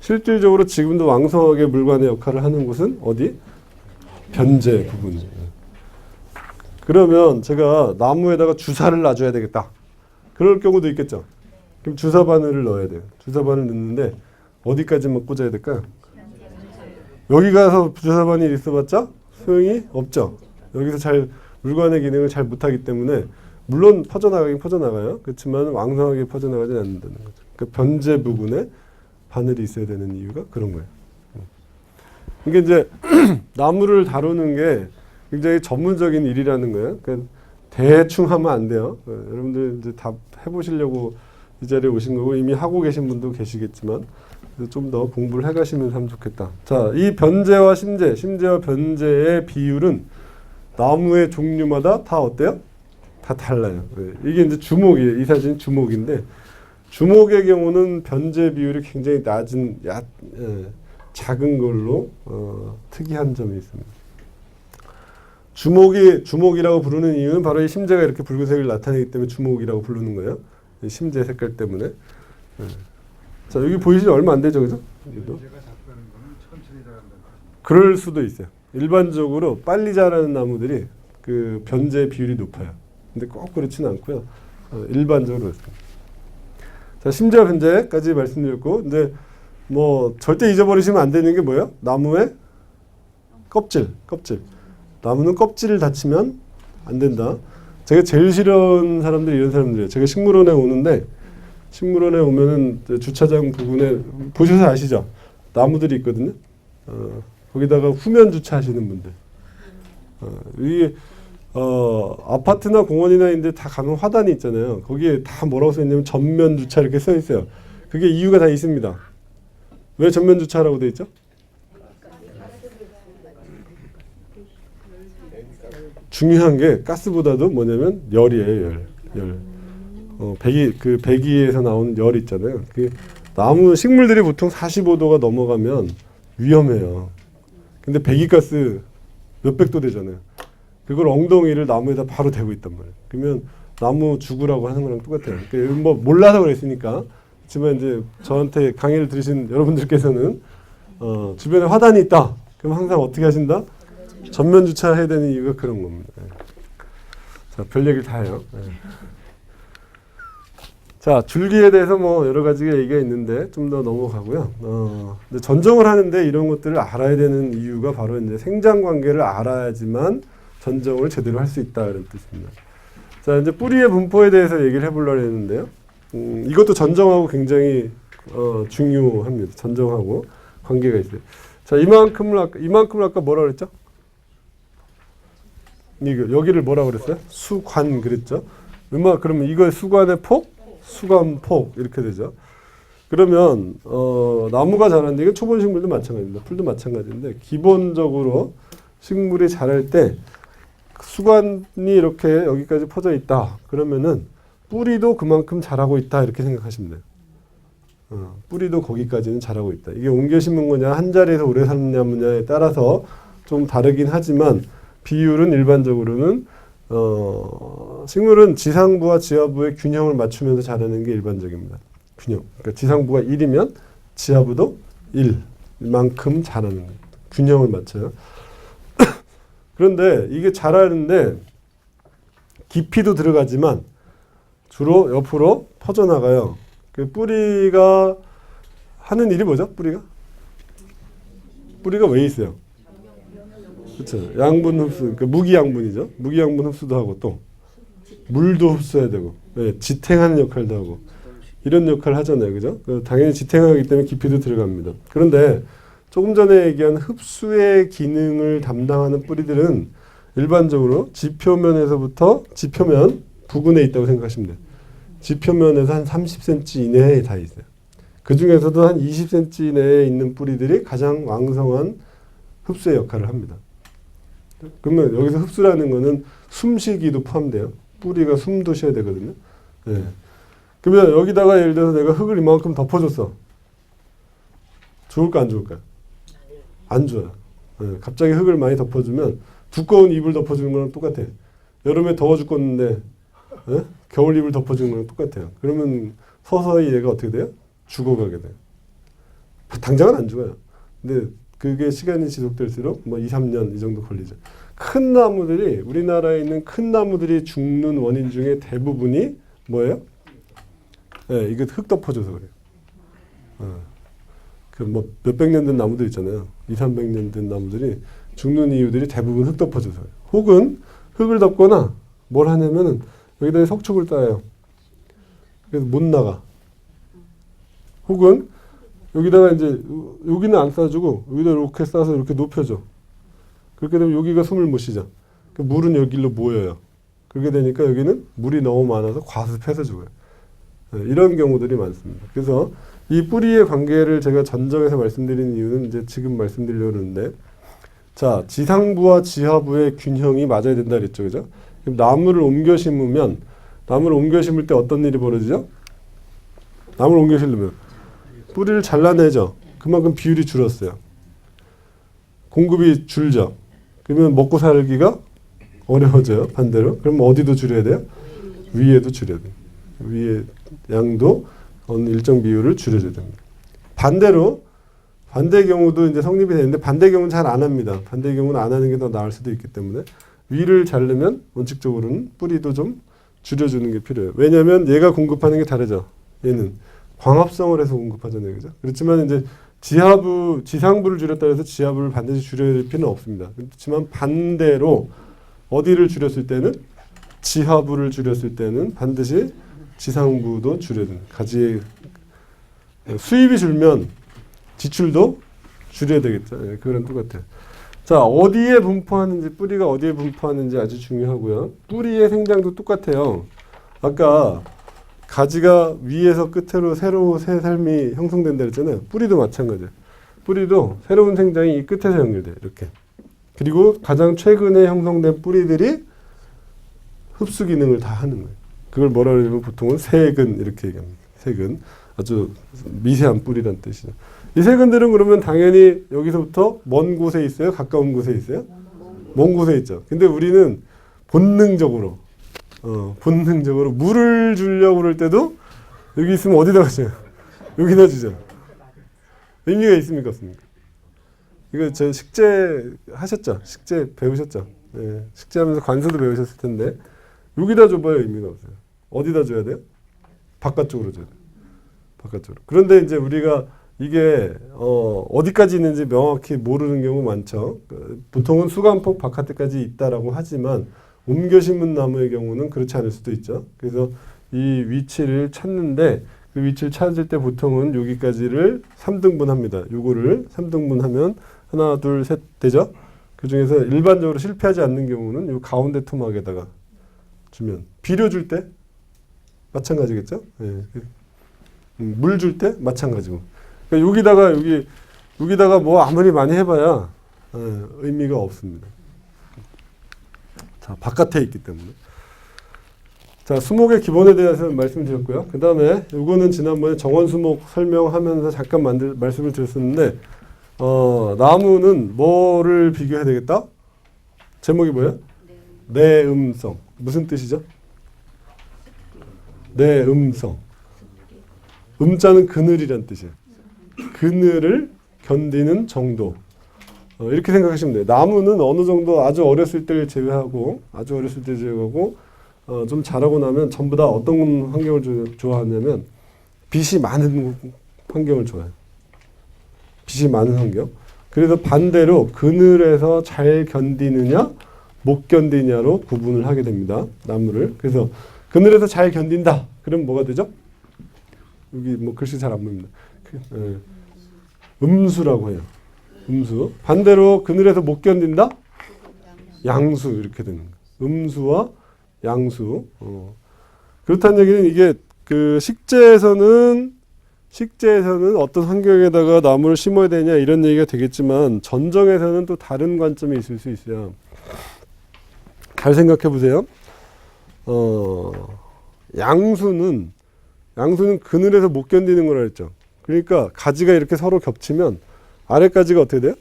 실질적으로 지금도 왕성하게 물관의 역할을 하는 곳은 어디? 변재 부분이에요. 그러면 제가 나무에다가 주사를 놔줘야 되겠다. 그럴 경우도 있겠죠. 그럼 주사 바늘을 넣어야 돼요. 주사 바늘 넣는데 어디까지만 꽂아야 될까요? 여기 가서 주사 바늘이 있어봤자 소용이 없죠. 여기서 잘 물관의 기능을 잘 못하기 때문에 물론 퍼져나가긴 퍼져나가요. 그렇지만 왕성하게 퍼져나가진 않는다는 거죠. 그 변재 부분에 바늘이 있어야 되는 이유가 그런 거예요. 이게 이제 나무를 다루는 게 굉장히 전문적인 일이라는 거예요. 그러니까 대충 하면 안 돼요. 여러분들 이제 다 해보시려고 이 자리에 오신 거고 이미 하고 계신 분도 계시겠지만 좀 더 공부를 해가시면 하면 좋겠다. 자, 이 변재와 심재, 심재와 변재의 비율은 나무의 종류마다 다 어때요? 다 달라요. 이게 이제 주목이에요. 이 사진 주목인데 주목의 경우는 변재 비율이 굉장히 낮은 작은 걸로 특이한 점이 있습니다. 주목이라고 부르는 이유는 바로 이 심재가 이렇게 붉은색을 나타내기 때문에 주목이라고 부르는 거예요. 이 심재 색깔 때문에. 자, 여기 보이시죠? 얼마 안 되죠, 그죠? 그럴 수도 있어요. 일반적으로 빨리 자라는 나무들이 그 변재 비율이 높아요. 근데 꼭 그렇지는 않고요. 일반적으로 그렇습니다. 자, 심재와 변재까지 말씀드렸고, 이제 뭐 절대 잊어버리시면 안 되는 게 뭐예요? 나무의 껍질. 나무는 껍질을 다치면 안 된다. 제가 제일 싫어하는 사람들이 이런 사람들이에요. 제가 식물원에 오는데 식물원에 오면은 주차장 부근에 보셔서 아시죠? 나무들이 있거든요. 거기다가 후면 주차하시는 분들. 이게 아파트나 공원이나 인데 다 가면 화단이 있잖아요. 거기에 다 뭐라고 써 있냐면 전면 주차 이렇게 써 있어요. 그게 이유가 다 있습니다. 왜 전면 주차라고 돼 있죠? 중요한 게 가스보다도 뭐냐면 열이에요. 열. 배기에서 나오는 열 있잖아요. 그 나무 식물들이 보통 45도가 넘어가면 위험해요. 근데 배기가스 몇백 도 되잖아요. 그걸 엉덩이를 나무에다 바로 대고 있단 말이에요. 그러면 나무 죽으라고 하는 거랑 똑같아요. 그러니까 뭐 몰라서 그랬으니까. 그렇지만 이제 저한테 강의를 들으신 여러분들께서는 주변에 화단이 있다. 그럼 항상 어떻게 하신다? 전면 주차해야 되는 이유가 그런 겁니다. 예. 자, 별 얘기를 다 해요. 예. 자, 줄기에 대해서 뭐 여러 가지가 얘기가 있는데 좀 더 넘어가고요. 근데 전정을 하는데 이런 것들을 알아야 되는 이유가 바로 이제 생장 관계를 알아야지만 전정을 제대로 할 수 있다 이런 뜻입니다. 자, 이제 뿌리의 분포에 대해서 얘기를 해보려고 했는데요. 이것도 전정하고 굉장히 중요합니다. 전정하고 관계가 있어요. 자, 이만큼을 아까 뭐라 그랬죠? 여기를 뭐라 그랬어요? 수관 그랬죠? 그러면 이거 수관의 폭, 수관폭 이렇게 되죠. 그러면 나무가 자라는데 이게 초본 식물도 마찬가지입니다. 풀도 마찬가지인데 기본적으로 식물이 자랄 때 수관이 이렇게 여기까지 퍼져 있다. 그러면은 뿌리도 그만큼 자라고 있다 이렇게 생각하시면 돼요. 뿌리도 거기까지는 자라고 있다. 이게 옮겨 심은 거냐 한 자리에서 오래 사느냐에 따라서 좀 다르긴 하지만 비율은 일반적으로는 식물은 지상부와 지하부의 균형을 맞추면서 자라는 게 일반적입니다. 균형. 그러니까 지상부가 1이면 지하부도 1만큼 자라는 거예요. 균형을 맞춰요. 그런데 이게 자라는데 깊이도 들어가지만 주로 옆으로 퍼져나가요. 그 뿌리가 하는 일이 뭐죠? 뿌리가 왜 있어요? 그렇죠. 양분 흡수, 그러니까 무기양분이죠. 무기양분 흡수도 하고 또 물도 흡수해야 되고, 네, 지탱하는 역할도 하고 이런 역할을 하잖아요, 그죠? 당연히 지탱하기 때문에 깊이도 들어갑니다. 그런데 조금 전에 얘기한 흡수의 기능을 담당하는 뿌리들은 일반적으로 지표면에서부터 지표면 부근에 있다고 생각하시면 돼요. 지표면에서 한 30cm 이내에 다 있어요. 그 중에서도 한 20cm 내에 있는 뿌리들이 가장 왕성한 흡수의 역할을 합니다. 그러면 여기서 흡수라는 거는 숨쉬기도 포함돼요. 뿌리가 숨도 쉬어야 되거든요. 네. 그러면 여기다가 예를 들어서 내가 흙을 이만큼 덮어줬어. 좋을까 안 좋을까요? 안 좋아요. 네. 갑자기 흙을 많이 덮어주면 두꺼운 이불 덮어주는 거랑 똑같아요. 여름에 더워 죽겠는데 네? 겨울 이불 덮어주는 거랑 똑같아요. 그러면 서서히 얘가 어떻게 돼요? 죽어가게 돼요. 당장은 안 죽어요. 근데 그게 시간이 지속될수록 뭐 2, 3년 이 정도 걸리죠. 큰 나무들이 우리나라에 있는 큰 나무들이 죽는 원인 중에 대부분이 뭐예요? 네, 이거 흙 덮어줘서 그래요. 그 뭐 몇백 년 된 나무들 있잖아요. 2, 300년 된 나무들이 죽는 이유들이 대부분 흙 덮어줘서 그래요. 혹은 흙을 덮거나 뭘 하냐면은 여기다 석축을 따요. 그래서 못 나가. 혹은 여기다가 이제 여기는 안 싸주고 여기다 이렇게 싸서 이렇게 높여줘. 그렇게 되면 여기가 숨을 못 쉬죠. 그 물은 여기로 모여요. 그렇게 되니까 여기는 물이 너무 많아서 과습해서 죽어요. 네, 이런 경우들이 많습니다. 그래서 이 뿌리의 관계를 제가 전정해서 말씀드리는 이유는 이제 지금 말씀드리려고 하는데, 자, 지상부와 지하부의 균형이 맞아야 된다 그랬죠, 그죠? 그럼 나무를 옮겨 심으면 나무를 옮겨 심을 때 어떤 일이 벌어지죠? 나무를 옮겨 심으면 뿌리를 잘라내죠. 그만큼 비율이 줄었어요. 공급이 줄죠. 그러면 먹고 살기가 어려워져요. 반대로. 그럼 어디도 줄여야 돼요? 위에도 줄여야 돼요. 위에 양도 어느 일정 비율을 줄여줘야 됩니다. 반대로 반대 경우도 이제 성립이 되는데 반대 경우는 잘 안 합니다. 반대 경우는 안 하는 게 더 나을 수도 있기 때문에 위를 자르면 원칙적으로는 뿌리도 좀 줄여주는 게 필요해요. 왜냐하면 얘가 공급하는 게 다르죠. 얘는 광합성을 해서 공급하잖아요, 그죠? 그렇지만 이제 지상부를 줄였다 해서 지하부를 반드시 줄여야 될 필요는 없습니다. 그렇지만 반대로 어디를 줄였을 때는 지하부를 줄였을 때는 반드시 지상부도 줄여야 됩니다. 가지의 수입이 줄면 지출도 줄여야 되겠죠. 네, 그거랑 똑같아요. 자, 어디에 분포하는지, 뿌리가 어디에 분포하는지 아주 중요하고요. 뿌리의 생장도 똑같아요. 아까 가지가 위에서 끝으로 새 삶이 형성된다 그랬잖아요. 뿌리도 마찬가지예요. 뿌리도 새로운 생장이 이 끝에서 연결돼요. 이렇게. 그리고 가장 최근에 형성된 뿌리들이 흡수 기능을 다 하는 거예요. 그걸 뭐라 그러냐면 보통은 세근 이렇게 얘기합니다. 세근. 아주 미세한 뿌리란 뜻이죠. 이 세근들은 그러면 당연히 여기서부터 먼 곳에 있어요? 가까운 곳에 있어요? 먼 곳에 있죠. 근데 우리는 본능적으로 물을 주려고 그럴 때도 여기 있으면 어디다 가죠? 여기다 주죠. 의미가 있습니까, 없습니까? 이거 저 식재 하셨죠? 식재 배우셨죠? 네, 식재하면서 관서도 배우셨을 텐데 여기다 줘봐야 의미가 없어요. 어디다 줘야 돼요? 바깥쪽으로 줘야 돼요. 바깥쪽으로. 그런데 이제 우리가 이게 어디까지 있는지 명확히 모르는 경우 많죠. 보통은 수간폭 바깥에까지 있다라고 하지만 옮겨 심은 나무의 경우는 그렇지 않을 수도 있죠. 그래서 이 위치를 찾는데 그 위치를 찾을 때 보통은 여기까지를 3등분합니다. 요거를 3등분하면 하나, 둘, 셋 되죠? 그 중에서 일반적으로 실패하지 않는 경우는 요 가운데 토막에다가 주면 비료 줄 때 마찬가지겠죠? 예. 물 줄 때 마찬가지고. 그러니까 여기다가 뭐 아무리 많이 해봐야 의미가 없습니다. 자, 바깥에 있기 때문에. 자, 수목의 기본에 대해서 말씀드렸고요. 그 다음에 이거는 지난번에 정원 수목 설명하면서 잠깐 말씀을 드렸었는데 나무는 뭐를 비교해야 되겠다? 제목이 뭐예요? 내음성. 무슨 뜻이죠? 내음성. 음자는 그늘이란 뜻이에요. 그늘을 견디는 정도. 이렇게 생각하시면 돼요. 나무는 어느 정도 아주 어렸을 때를 제외하고 좀 자라고 나면 전부 다 어떤 환경을 좋아하냐면 빛이 많은 환경을 좋아해요. 빛이 많은 환경. 그래서 반대로 그늘에서 잘 견디느냐 못 견디냐로 구분을 하게 됩니다. 나무를. 그래서 그늘에서 잘 견딘다. 그럼 뭐가 되죠? 여기 뭐 글씨 잘 안 보입니다. 음수라고 해요. 음수. 반대로 그늘에서 못 견딘다? 양수. 이렇게 되는 거예요. 음수와 양수. 그렇다는 얘기는 이게 그 식재에서는 어떤 환경에다가 나무를 심어야 되냐 이런 얘기가 되겠지만 전정에서는 또 다른 관점이 있을 수 있어요. 잘 생각해 보세요. 양수는 그늘에서 못 견디는 거라 했죠. 그러니까 가지가 이렇게 서로 겹치면 아래가지가 어떻게 돼요?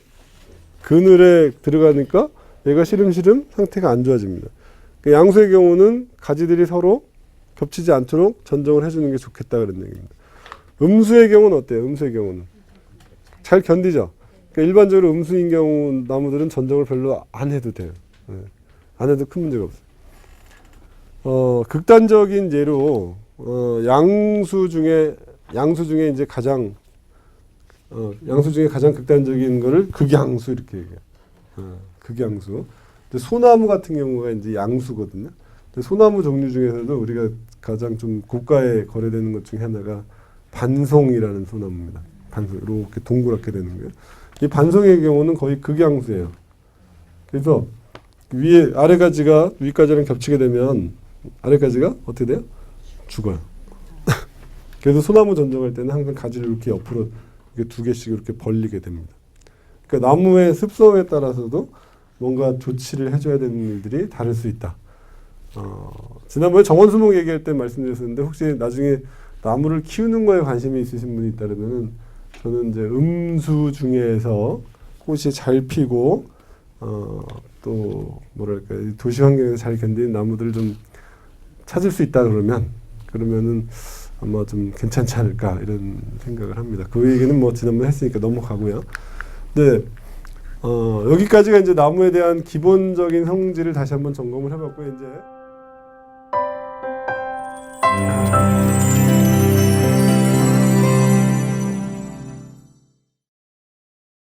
그늘에 들어가니까 얘가 시름시름 상태가 안 좋아집니다. 그러니까 양수의 경우는 가지들이 서로 겹치지 않도록 전정을 해주는 게 좋겠다 그런 얘기입니다. 음수의 경우는 어때요? 음수의 경우는 잘 견디죠. 그러니까 일반적으로 음수인 경우 나무들은 전정을 별로 안 해도 돼요. 안 해도 큰 문제가 없어요. 극단적인 예로 양수 중에 이제 가장 극단적인 거를 극양수 이렇게 얘기해요. 극양수. 근데 소나무 같은 경우가 이제 양수거든요. 근데 소나무 종류 중에서도 우리가 가장 좀 고가에 거래되는 것 중에 하나가 반송이라는 소나무입니다. 반송 이렇게 동그랗게 되는 거예요. 이 반송의 경우는 거의 극양수예요. 그래서 아래가지가 위가지랑 겹치게 되면 아래가지가 어떻게 돼요? 죽어요. 그래서 소나무 전정할 때는 항상 가지를 이렇게 옆으로 이렇게 두 개씩 이렇게 벌리게 됩니다. 그러니까 나무의 습성에 따라서도 뭔가 조치를 해줘야 되는 일들이 다를 수 있다. 지난번에 정원수목 얘기할 때 말씀드렸었는데 혹시 나중에 나무를 키우는 거에 관심이 있으신 분이 있다면은 저는 이제 음수 중에서 꽃이 잘 피고 또 뭐랄까 도시 환경에서 잘 견디는 나무들을 좀 찾을 수 있다 그러면은 아마 좀 괜찮지 않을까 이런 생각을 합니다. 그 얘기는 뭐 지난번에 했으니까 넘어가고요. 네, 여기까지가 이제 나무에 대한 기본적인 성질을 다시 한번 점검을 해봤고요. 이제